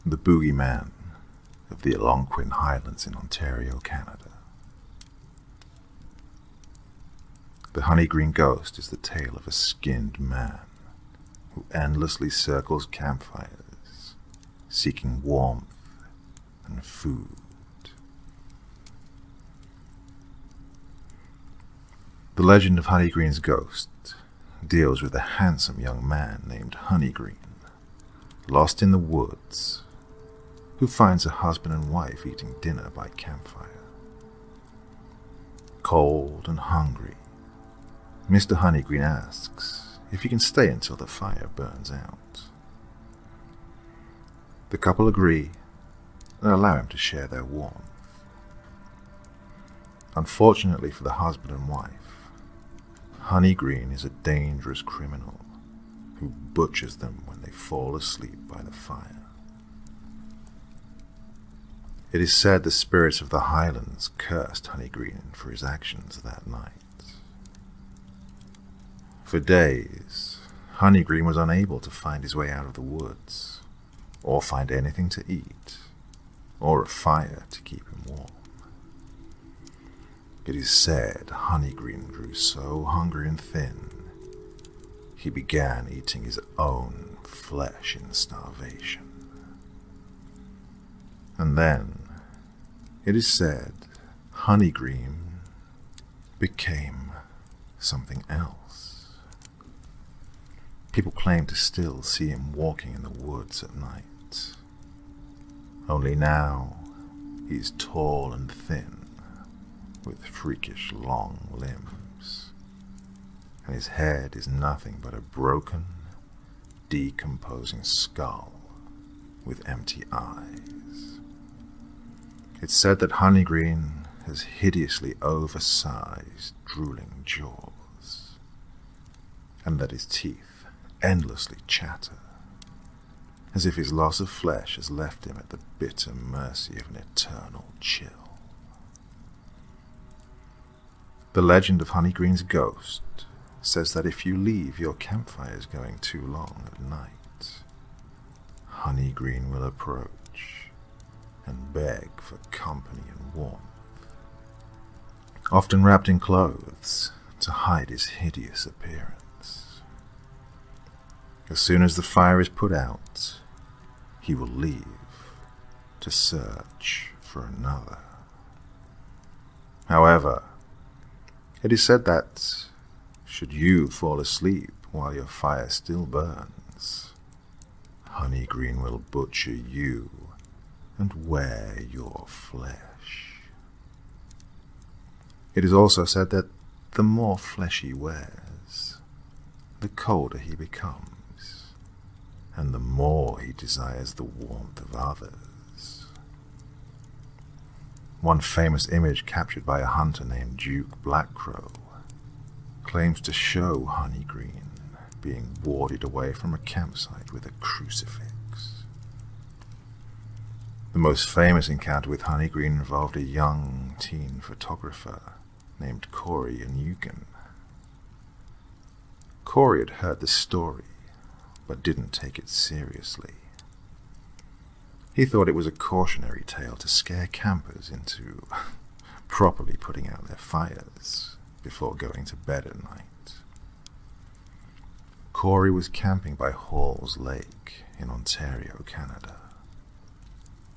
the boogeyman of the Algonquin Highlands in Ontario, Canada. The Honeygreen Ghost is the tale of a skinned man who endlessly circles campfires, seeking warmth and food. The legend of Honeygreen's ghost deals with a handsome young man named Honeygreen, lost in the woods, who finds a husband and wife eating dinner by campfire. Cold and hungry, Mr. Honeygreen asks if he can stay until the fire burns out. The couple agree and allow him to share their warmth. Unfortunately for the husband and wife, Honeygreen is a dangerous criminal who butchers them when they fall asleep by the fire. It is said the spirits of the Highlands cursed Honeygreen for his actions that night. For days, Honeygreen was unable to find his way out of the woods, or find anything to eat, or a fire to keep him warm. It is said Honeygreen grew so hungry and thin, he began eating his own flesh in starvation. And then, it is said, Honeygreen became something else. People claim to still see him walking in the woods at night. Only now, he's tall and thin, with freakish long limbs, and his head is nothing but a broken, decomposing skull with empty eyes. It's said that Honeygreen has hideously oversized, drooling jaws, and that his teeth endlessly chatter, as if his loss of flesh has left him at the bitter mercy of an eternal chill. The legend of Honeygreen's ghost says that if you leave your campfires going too long at night, Honeygreen will approach and beg for company and warmth, often wrapped in clothes to hide his hideous appearance. As soon as the fire is put out, he will leave to search for another. However, it is said that, should you fall asleep while your fire still burns, Honeygreen will butcher you and wear your flesh. It is also said that the more flesh he wears, the colder he becomes, and the more he desires the warmth of others. One famous image captured by a hunter named Duke Blackcrow claims to show Honeygreen being warded away from a campsite with a crucifix. The most famous encounter with Honeygreen involved a young teen photographer named Corey Anukin. Corey had heard the story, but didn't take it seriously. He thought it was a cautionary tale to scare campers into properly putting out their fires before going to bed at night. Corey was camping by Halls Lake in Ontario, Canada.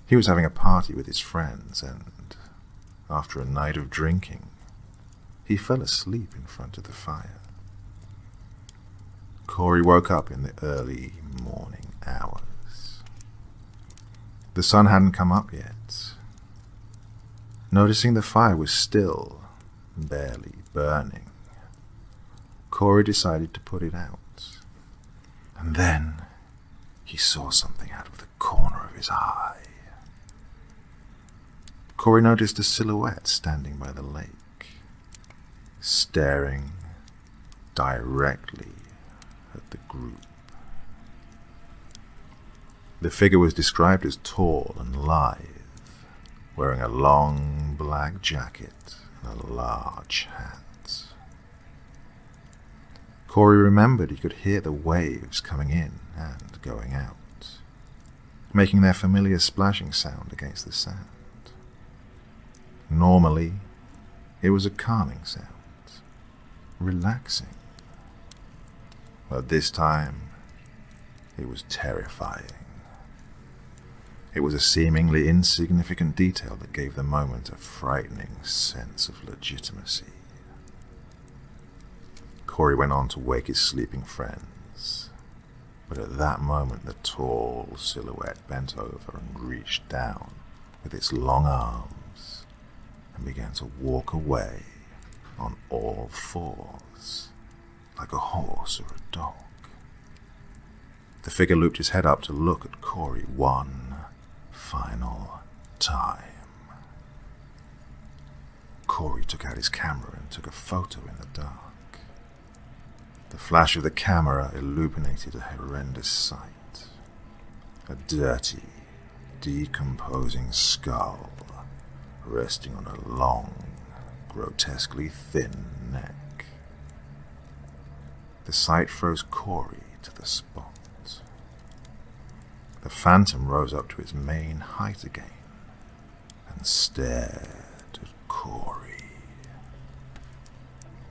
He was having a party with his friends and, after a night of drinking, he fell asleep in front of the fire. Corey woke up in the early morning hours. The sun hadn't come up yet. Noticing the fire was still barely burning, Corey decided to put it out. And then he saw something out of the corner of his eye. Corey noticed a silhouette standing by the lake, staring directly at the group. The figure was described as tall and lithe, wearing a long black jacket and a large hat. Corey remembered he could hear the waves coming in and going out, making their familiar splashing sound against the sand. Normally, it was a calming sound, relaxing. But this time, it was terrifying. It was a seemingly insignificant detail that gave the moment a frightening sense of legitimacy. Corey went on to wake his sleeping friends, but at that moment the tall silhouette bent over and reached down with its long arms and began to walk away on all fours, like a horse or a dog. The figure looped his head up to look at Corey one final time. Corey took out his camera and took a photo in the dark. The flash of the camera illuminated a horrendous sight. A dirty, decomposing skull resting on a long, grotesquely thin neck. The sight froze Corey to the spot. The phantom rose up to its main height again and stared at Corey.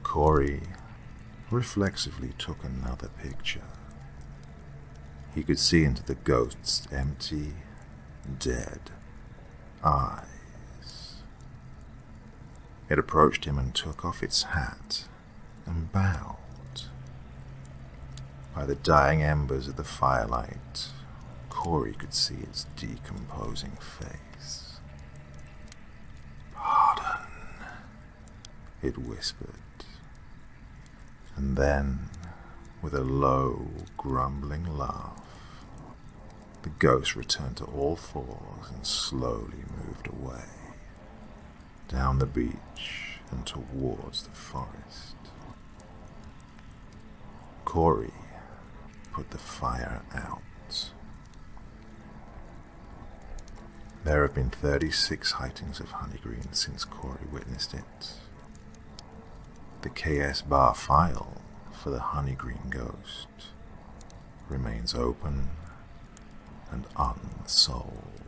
Corey reflexively took another picture. He could see into the ghost's empty, dead eyes. It approached him and took off its hat and bowed. By the dying embers of the firelight, Corey could see its decomposing face. "Pardon," it whispered. And then, with a low, grumbling laugh, the ghost returned to all fours and slowly moved away, down the beach and towards the forest. Corey put the fire out. There have been 36 sightings of Honeygreen since Corey witnessed it. The KS bar file for the Honeygreen Ghost remains open and unsolved.